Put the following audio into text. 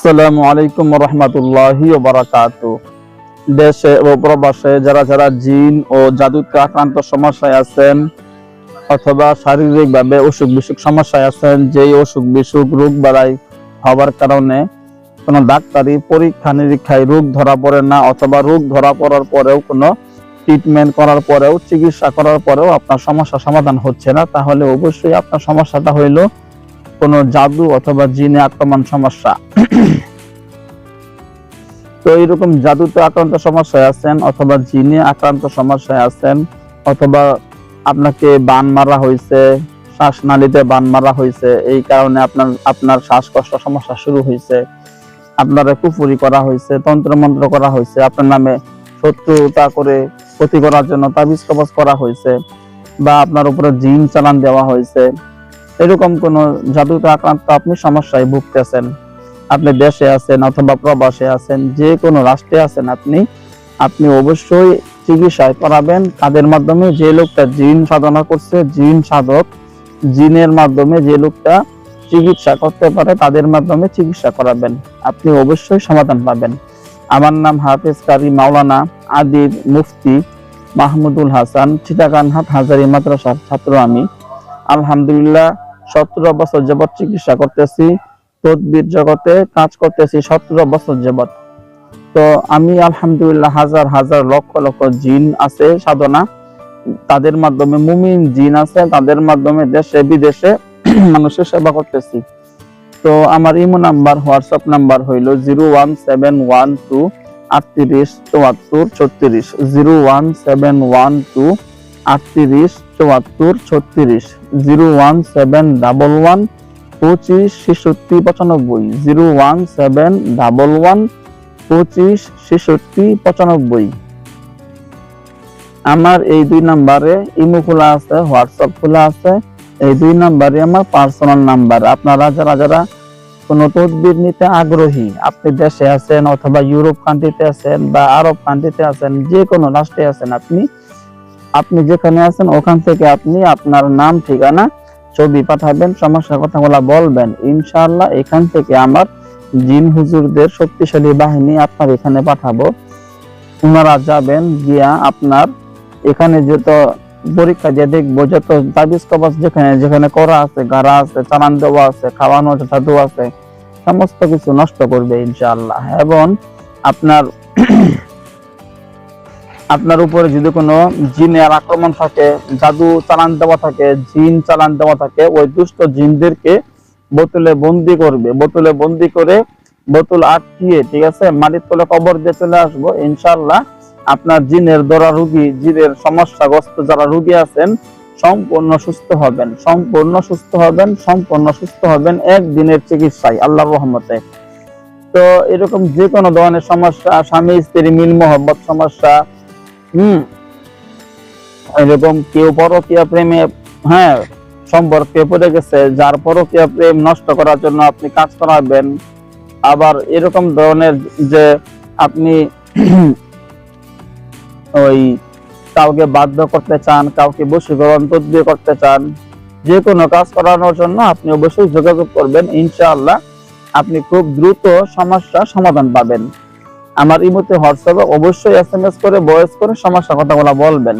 আসসালামু আলাইকুম রহমতুল্লাহি ওয়া বারাকাতুহু। দেশে ও প্রবাসে যারা যারা জিন ও জাদুতে আক্রান্ত সমস্যায় আছেন অথবা শারীরিকভাবে অসুখ বিসুখ সমস্যায় আছেন, যেই অসুখ বিসুখ রোগ বাড়াই হওয়ার কারণে কোনো ডাক্তারি পরীক্ষা নিরীক্ষায় রোগ ধরা পড়ে না, অথবা রোগ ধরা পড়ার পরেও কোনো ট্রিটমেন্ট করার পরেও চিকিৎসা করার পরেও আপনার সমস্যা সমাধান হচ্ছে না, তাহলে অবশ্যই আপনার সমস্যাটা হইল কোনো জাদু অথবা জিনে আক্রমণ সমস্যা। তো এইরকম জাদুতে আক্রান্ত সমস্যায় আছেন অথবা জিনে আক্রান্ত সমস্যায় আছেন, অথবা আপনাকে বান মারা হয়েছে, শ্বাসনালীতে বান মারা হয়েছে, এই কারণে আপনার শ্বাসকষ্ট সমস্যা শুরু হয়েছে, আপনার কুফরি করা হয়েছে, তন্ত্রমন্ত্র করা হয়েছে, আপনার নামে শত্রুতা করে ক্ষতি করার জন্য তাবিজ কবজ করা হয়েছে, বা আপনার উপরে জিন চালান দেওয়া হয়েছে, এরকম কোন জাদুতে আক্রান্ত আপনি সমস্যায় ভুগতেছেন, আপনি দেশে আছেন অথবা প্রবাসে আছেন, যে কোনো রাষ্ট্রে আছেন, আপনি অবশ্যই চিকিৎসা করাবেন। তাদের মাধ্যমে যে লোকটা জিন সাধনা করছে, জিন সাধক, জিনের মাধ্যমে যে লোকটা চিকিৎসা করতে পারে, তাদের মাধ্যমে চিকিৎসা করাবেন, আপনি অবশ্যই সমাধান পাবেন। আমার নাম হাফেজ কারি মাওলানা আদিব মুফতি মাহমুদুল হাসান, চিটাগানহাট হাজারী মাদ্রাসার ছাত্র আমি। আলহামদুলিল্লাহ 17 বছর যাবত চিকিৎসা করতেছি, তদবির জগতে কাজ করতেছি 17 বছর যাবত। তো আমি আলহামদুলিল্লাহ হাজার হাজার লক্ষ লক্ষ জিন আছে সাধনা, তাদের মাধ্যমে মুমিন জিন আছে, তাদের মাধ্যমে দেশে বিদেশে মানুষের সেবা করতেছি। তো আমার ইমো নাম্বার, হোয়াটসঅ্যাপ নাম্বার হইল 01712 38 74 36, 01712 38 74 36, 01711 25 66 95, 01711 25 66 95। আমার এই দুই নাম্বারে ইমো খোলা আছে, হোয়াটসঅ্যাপ খোলা আছে, এই দুই নাম্বারে আমার পার্সোনাল নাম্বার। আপনারা যারা যারা কোনো তদবির নিতে আগ্রহী, আপনি দেশে আছেন অথবা ইউরোপ কান্ট্রিতে আছেন বা আরব কান্ট্রিতে আছেন, যে কোনো রাষ্ট্রে আছেন, আপনি যেখানে আছেন ওখান থেকে আপনি আপনার নাম, ঠিকানা, ছবি পাঠাবেন, সমস্যার কথাগুলো বলবেন। ইনশাআল্লাহ এখান থেকে আমার জিন হুজুরদের শক্তিশালী বাহিনী আপনার এখানে পাঠাবো। ওনারা যাবেন, গিয়া আপনার এখানে যত পরীক্ষা দিয়ে দেখবো, যত তাবিজ কবজ যেখানে যেখানে করা আছে, গাড়া আছে, চালান দেওয়া আছে, খাওয়ানো জাদু আছে, সমস্ত কিছু নষ্ট করবে ইনশাআল্লাহ। এবং আপনার উপরে যদি কোনো জিনের আক্রমণ থাকে, জাদু চালান দেওয়া থাকে, জিন চালান দেওয়া থাকে, ওই দুষ্ট জিনদেরকে বোতলে বন্দি করবে, বোতলে বন্দি করে বোতল আটকিয়ে, ঠিক আছে, মাটির তলে কবর দিয়ে চলে আসবো ইনশাআল্লাহ। আপনার জিনের দ্বারা রোগী, জিনের সমস্যাগ্রস্ত যারা রোগী আছেন, সম্পূর্ণ সুস্থ হবেন, সম্পূর্ণ সুস্থ হবেন, সম্পূর্ণ সুস্থ হবেন একদিনের চিকিৎসায় আল্লাহর রহমতে। তো এরকম যে কোনো ধরনের সমস্যা, স্বামী স্ত্রী মিল মহব্বত সমস্যা, এরকম কেউ পরকীয়া প্রেমে সম্পর্কে পড়ে গেছে, যার পরকীয়া প্রেম নষ্ট করার জন্য আপনি কাজ করাবেন। আবার এরকম ধরনের যে আপনি ওই কাউকে বাধ্য করতে চান, কাউকে বশীকরণ তদবির করতে চান, যে কোনো কাজ করানোর জন্য আপনি অবশ্যই যোগাযোগ করবেন। ইনশাআল্লাহ আপনি খুব দ্রুত সমস্যা সমাধান পাবেন। আমার ইমোতে, হোয়াটসঅ্যাপে অবশ্যই SMS করে, ভয়েস করে সমস্যা কথাগুলো বলবেন।